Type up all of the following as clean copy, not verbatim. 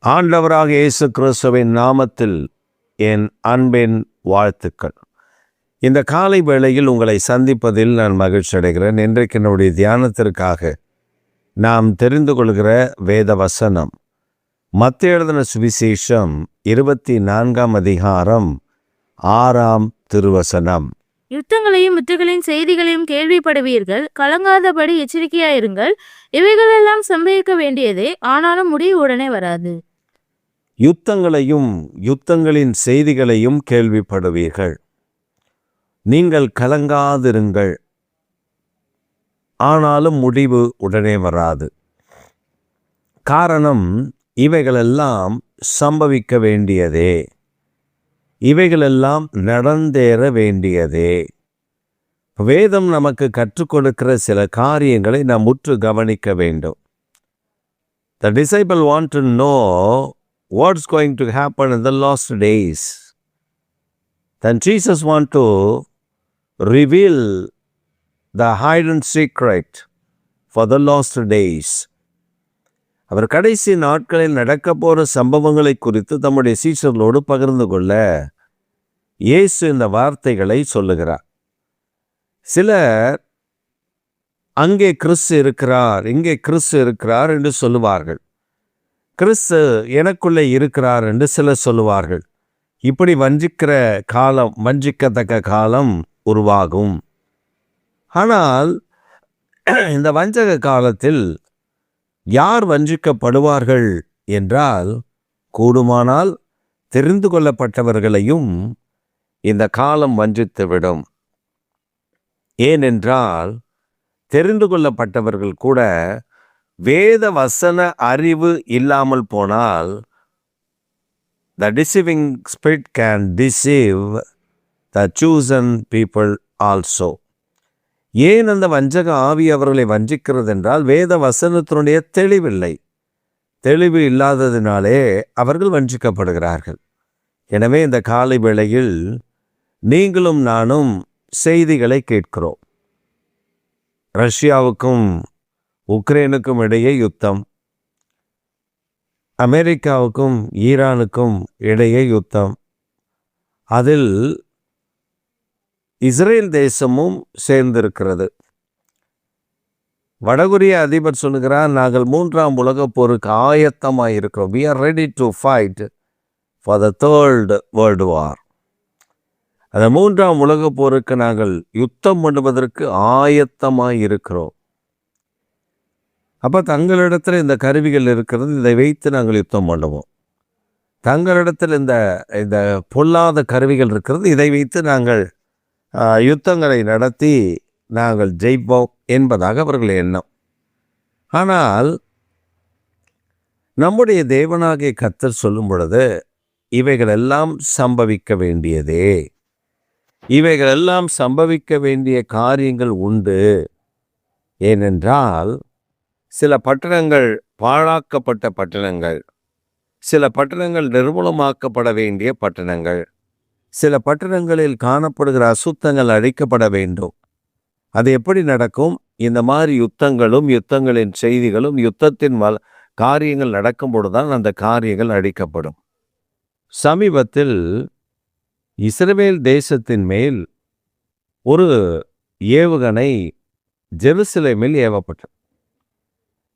ஆண்டவராக இயேசு கிறிஸ்துவின் நாமத்தில் என் அன்பின் வாழ்த்துக்கள். இந்த காலை வேளையில் உங்களை சந்திப்பதில் நான் மகிழ்ச்சி அடைகிறேன். இன்றைக்கு என்னுடைய தியானத்திற்காக நாம் தெரிந்து கொள்கிற வேத வசனம் மத்தேயு எழுதின சுவிசேஷம் 24ஆம் அதிகாரம் 6ஆம் திருவசனம். யுத்தங்களையும் யுத்தங்களின் செய்திகளையும் கேள்விப்படுவீர்கள், கலங்காதபடி எச்சரிக்கையாயிருங்கள். இவைகளெல்லாம் சம்பவிக்க வேண்டியதே, ஆனாலும் முடிவு உடனே வராது. யுத்தங்களையும் யுத்தங்களின் செய்திகளையும் கேள்விப்படுவீர்கள், நீங்கள் கலங்காதிருங்கள், ஆனாலும் முடிவு உடனே வராது. காரணம், இவைகளெல்லாம் சம்பவிக்க வேண்டியதே, இவைகளெல்லாம் நடந்தேற வேண்டியதே. வேதம் நமக்கு கற்றுக் கொடுக்கிற சில காரியங்களை நாம் உற்று கவனிக்க வேண்டும். The disciple want to know what's going to happen in the last days. Then Jesus want to reveal the hidden secret for the last days. அவர் கடைசி நாட்களில் நடக்க போகிற சம்பவங்களை குறித்து தம்முடைய சீஷர்களோடு பகிர்ந்து கொள்ள இயேசு இந்த வார்த்தைகளை சொல்லுகிறார். சிலர் அங்கே கிறிஸ்து இருக்கிறார், இங்கே கிறிஸ்து இருக்கிறார் என்று சொல்லுவார்கள். கிறிஸ்து எனக்குள்ளே இருக்கிறார் என்று சிலர் சொல்லுவார்கள். இப்படி வஞ்சிக்கத்தக்க காலம் உருவாகும். ஆனால் இந்த வஞ்சக காலத்தில் யார் வஞ்சிக்கப்படுவார்கள் என்றால், கூடுமானால் தெரிந்து கொள்ளப்பட்டவர்களையும் இந்த காலம் வஞ்சித்துவிடும். ஏனென்றால் தெரிந்து கொள்ளப்பட்டவர்கள் கூட வேத வசன அறிவு இல்லாமல் போனால் the deceiving spirit can deceive the chosen people also. ஏன் அந்த வஞ்சக ஆவி அவர்களை வஞ்சிக்கிறது என்றால், வேத வசனத்தினுடைய தெளிவு இல்லாததினாலே அவர்கள் வஞ்சிக்கப்படுகிறார்கள். எனவே இந்த காலை வேளையில் நீங்களும் நானும் செய்திகளை கேட்கிறோம். ரஷ்யாவுக்கும் உக்ரைனுக்கும் இடையே யுத்தம், அமெரிக்காவுக்கும் ஈரானுக்கும் இடையே யுத்தம், அதில் இஸ்ரேல் தேசமும் சேர்ந்திருக்கிறது. வடகொரிய அதிபர் சொல்லுகிறார், நாங்கள் 3ஆம் உலகப் போருக்கு ஆயத்தமாயிருக்கிறோம். We are ready to fight for the third world war. அந்த 3ஆம் உலகப் போருக்கு நாங்கள் யுத்தம் பண்ணுவதற்கு ஆயத்தமாயிருக்கிறோம். அப்போ தங்களிடத்தில் இந்த கருவிகள் இருக்கிறது, இதை வைத்து நாங்கள் யுத்தம் பண்ணுவோம். தங்களிடத்தில் இந்த பொல்லாத கருவிகள் இருக்கிறது, இதை வைத்து நாங்கள் யுத்தங்களை நடத்தி நாங்கள் ஜெயிப்போம் என்பதாக அவர்கள் எண்ணம். ஆனால் நம்முடைய தேவனாகிய கர்த்தர் சொல்லும் பொழுது, இவைகளெல்லாம் சம்பவிக்க வேண்டியதே, இவைகளெல்லாம் சம்பவிக்க வேண்டிய காரியங்கள் உண்டு. ஏனென்றால் சில பட்டணங்கள் பாழாக்கப்பட்ட பட்டணங்கள், சில பட்டணங்கள் நிர்மூலமாக்கப்பட வேண்டிய பட்டணங்கள், சில பட்டணங்களில் காணப்படுகிற அசுத்தங்கள் அழிக்கப்பட வேண்டும். அது எப்படி நடக்கும்? இந்த மாதிரி யுத்தங்களும் யுத்தங்களின் செய்திகளும் யுத்தத்தின் காரியங்கள் நடக்கும் பொழுதுதான் அந்த காரியங்கள் அழிக்கப்படும். சமீபத்தில் இஸ்ரவேல் தேசத்தின் மேல் ஒரு ஏவுகணை ஜெருசலேமில் ஏவப்பட்டது.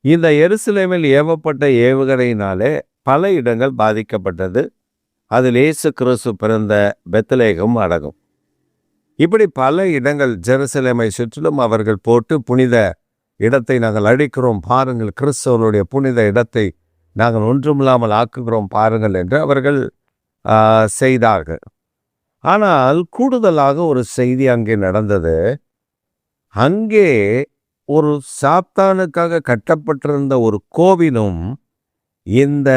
இந்த எருசலேமில் ஏவப்பட்ட ஏவுகணையினாலே பல இடங்கள் பாதிக்கப்பட்டது. அதில் இயேசு கிறிஸ்து பிறந்த பெத்லகேம் அடங்கும். இப்படி பல இடங்கள் ஜெருசலேமை சுற்றிலும் அவர்கள் போட்டு, புனித இடத்தை நாங்கள் அழிக்கிறோம் பாருங்கள், கிறிஸ்தவனுடைய புனித இடத்தை நாங்கள் ஒன்றுமில்லாமல் ஆக்குகிறோம் பாருங்கள் என்று அவர்கள் செய்தார்கள். ஆனால் கூடுதலாக ஒரு செய்தி அங்கே நடந்தது. அங்கே ஒரு சாத்தானுக்காக கட்டப்பட்டிருந்த ஒரு கோவிலும் இந்த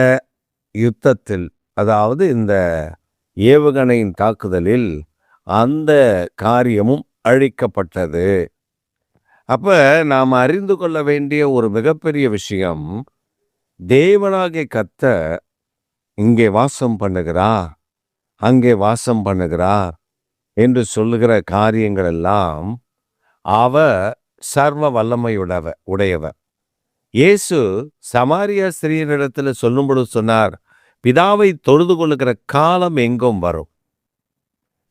யுத்தத்தில், அதாவது இந்த ஏவுகணையின் தாக்குதலில் அந்த காரியமும் அழிக்கப்பட்டது. அப்போ நாம் அறிந்து கொள்ள வேண்டிய ஒரு மிகப்பெரிய விஷயம், தேவனாகிய கர்த்தர் இங்கே வாசம் பண்ணுகிறார், அங்கே வாசம் பண்ணுகிறார் என்று சொல்லுகிற காரியங்கள் எல்லாம் அவர் சர்வ வல்லமையுடையவர். இயேசு சமாரியா ஸ்திரீயினிடத்துல சொல்லும்பொழுது சொன்னார், பிதாவை தொழுது கொள்ளுகிற காலம் எங்கும் வரும்.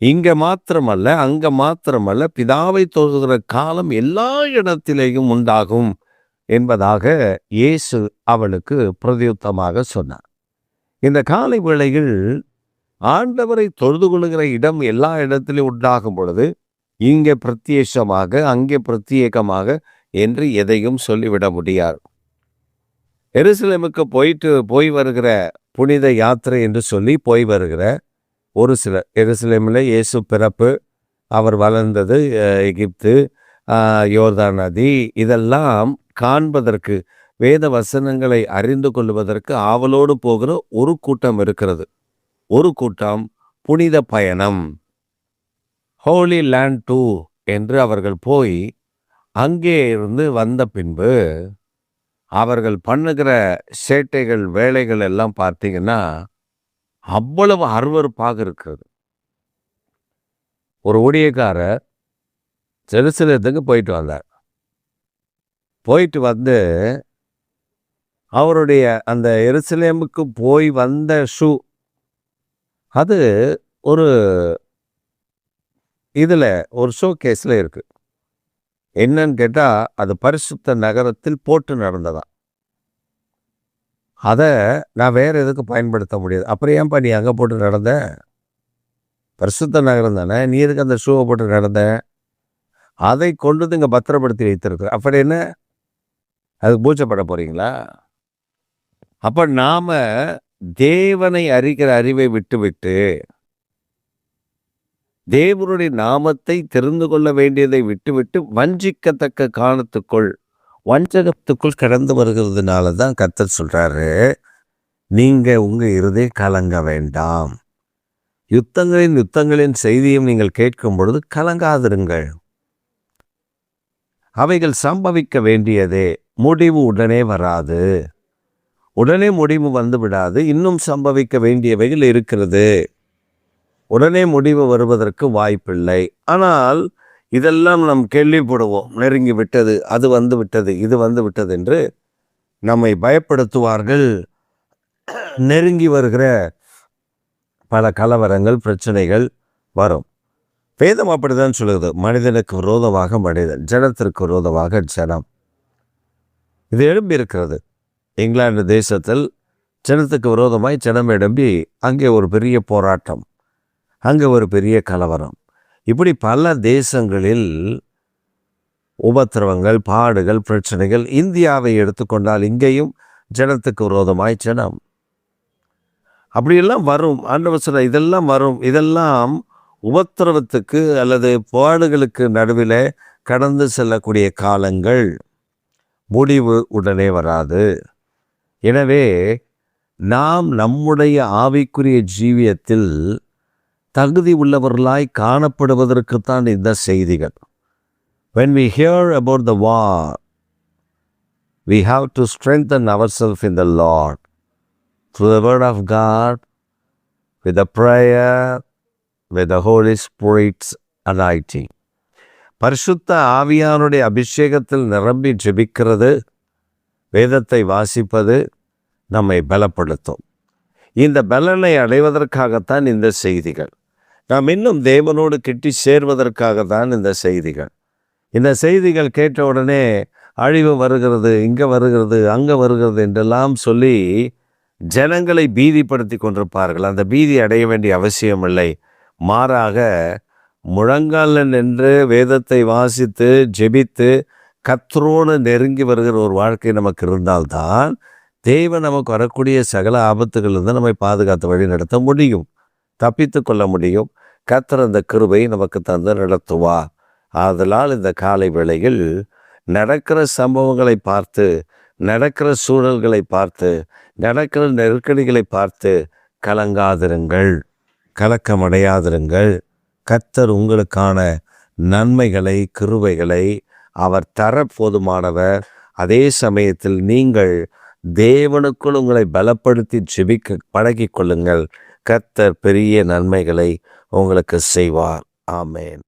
இங்க மாத்திரமல்ல, அங்க மாத்திரமல்ல, பிதாவை தொழுகிற காலம் எல்லா இடத்திலேயும் உண்டாகும் என்பதாக இயேசு அவளுக்கு பிரதியுத்தமாக சொன்னார். இந்த காலை வேளையில் ஆண்டவரை தொழுது கொள்ளுகிற இடம் எல்லா இடத்திலும் உண்டாகும் பொழுது இங்கே பிரத்யேகமாக, அங்கே பிரத்யேகமாக என்று எதையும் சொல்லிவிட முடியாது. எருசலேமுக்கு போய் வருகிற புனித யாத்திரை என்று சொல்லி போய் வருகிற ஒரு சிலர், எருசலேமில் இயேசு பிறப்பு, அவர் வளர்ந்தது எகிப்து, யோர்தான் நதி, இதெல்லாம் காண்பதற்கு, வேத வசனங்களை அறிந்து கொள்வதற்கு ஆவலோடு போகிற ஒரு கூட்டம் இருக்கிறது. ஒரு கூட்டம் புனித பயணம், ஹோலி லேண்ட் டூர் என்று அவர்கள் போய் அங்கே இருந்து வந்த பின்பு அவர்கள் பண்ணுகிற சேட்டைகள், வேலைகள் எல்லாம் பார்த்தீங்கன்னா அவ்வளவு அருவருப்பாக இருக்கிறது. ஒரு ஊழியக்காரர் ஜெருசலேத்துக்கு போயிட்டு வந்தார். போயிட்டு வந்து அவருடைய அந்த எருசலேமுக்கு போய் வந்த ஷூ, அது ஒரு இதில் ஒரு ஷோ கேஸில் இருக்கு. என்னன்னு கேட்டால், அது பரிசுத்த நகரத்தில் போட்டு நடந்ததான். அதை நான் வேற எதுக்கு பயன்படுத்த முடியாது. அப்புறம் ஏன்பா நீ அங்கே போட்டு நடந்த? பரிசுத்த நகரம் தானே, நீ எதுக்கு அந்த ஷூவை போட்டு நடந்த? அதை கொண்டு இங்கே பத்திரப்படுத்தி வைத்திருக்கு. அப்படி என்ன, அதுக்கு பூஜைப்பட போறீங்களா? அப்ப நாம தேவனை அறிகிற அறிவை விட்டுவிட்டு தேவனுடைய நாமத்தை தெரிந்து கொள்ள வேண்டியதை விட்டுவிட்டு வஞ்சிக்கத்தக்க காலத்துக்குள், வஞ்சகத்துக்குள் கடந்து வருகிறதுனால தான் கர்த்தர் சொல்றாரு, நீங்க உங்க இருதயம் கலங்க வேண்டாம். யுத்தங்களின் செய்தியும் நீங்கள் கேட்கும் பொழுது கலங்காதிருங்கள். அவைகள் சம்பவிக்க வேண்டியதே, முடிவு உடனே வராது. உடனே முடிவு வந்து விடாது. இன்னும் சம்பவிக்க வேண்டியவைகள் இருக்கிறது. உடனே முடிவு வருவதற்கு வாய்ப்பில்லை. ஆனால் இதெல்லாம் நாம் கேள்விப்படுவோம். நெருங்கி விட்டது, அது வந்து விட்டது, இது வந்து விட்டது என்று நம்மை பயப்படுத்துவார்கள். நெருங்கி வருகிற பல கலவரங்கள், பிரச்சனைகள் வரும். வேதம் அப்படிதான் சொல்லுது, மனிதனுக்கு விரோதமாக மனிதன், ஜனத்திற்கு விரோதமாக ஜனம். இது எழும்பி இருக்கிறது. இங்கிலாந்து தேசத்தில் ஜனத்துக்கு விரோதமாய் ஜனம் எழும்பி அங்கே ஒரு பெரிய போராட்டம், அங்கே ஒரு பெரிய கலவரம். இப்படி பல தேசங்களில் உபத்திரவங்கள், பாடுகள், பிரச்சனைகள். இந்தியாவை எடுத்துக்கொண்டால் இங்கேயும் ஜனத்துக்கு விரோதமாய் ஜனம். அப்படியெல்லாம் வரும். ஆண்டவர் சொல்ற இதெல்லாம் வரும். இதெல்லாம் உபத்திரவத்துக்கு அல்லது பாடுகளுக்கு நடுவில் கடந்து செல்லக்கூடிய காலங்கள். முடிவு உடனே வராது. எனவே நாம் நம்முடைய ஆவிக்குரிய ஜீவியத்தில் தகுதி உள்ளவர்களாய் காணப்படுவதற்குத்தான் இந்த செய்திகள். When we hear about the war, we have to strengthen ourselves in the Lord through the word of God, with the prayer, with the Holy Spirit's anointing. பரிசுத்த ஆவியானுடைய அபிஷேகத்தில் நிரம்பி ஜெபிக்கிறது, வேதத்தை வாசிப்பது நம்மை பலப்படுத்தும். இந்த பலனை அடைவதற்காகத்தான் இந்த செய்திகள். நாம் இன்னும் தேவனோடு கிட்டி சேர்வதற்காகத்தான் இந்த செய்திகள். இந்த செய்திகள் கேட்ட உடனே அழிவு வருகிறது, இங்கே வருகிறது, அங்கே வருகிறது என்றெல்லாம் சொல்லி ஜனங்களை பீதிப்படுத்தி கொண்டிருப்பார்கள். அந்த பீதி அடைய வேண்டிய அவசியம் இல்லை. மாறாக முழங்காலில் நின்று வேதத்தை வாசித்து ஜெபித்து கர்த்தரோடு நெருங்கி வருகிற ஒரு வாழ்க்கை நமக்கு இருந்தால்தான் தேவன் நமக்கு வரக்கூடிய சகல ஆபத்துகளிலிருந்து நம்மை பாதுகாத்து வழி நடத்த முடியும், தப்பித்து கொள்ள முடியும். கர்த்தர் அந்த கிருபை நமக்கு தந்து நடத்துவார். ஆதலால் இந்த காலை வேளையில் நடக்கிற சம்பவங்களை பார்த்து, நடக்கிற சூழல்களை பார்த்து, நடக்கிற நெருக்கடிகளை பார்த்து கலங்காதிருங்கள், கலக்கமடையாதிருங்கள். கர்த்தர் உங்களுக்கான நன்மைகளை, கிருபைகளை அவர் தர போதுமானவர். அதே சமயத்தில் நீங்கள் தேவனுக்குள் உங்களை பலப்படுத்தி ஜெபிக்க பழகிக் கொள்ளுங்கள். கர்த்தர் பெரிய நன்மைகளை உங்களுக்கு செய்வார். ஆமென்.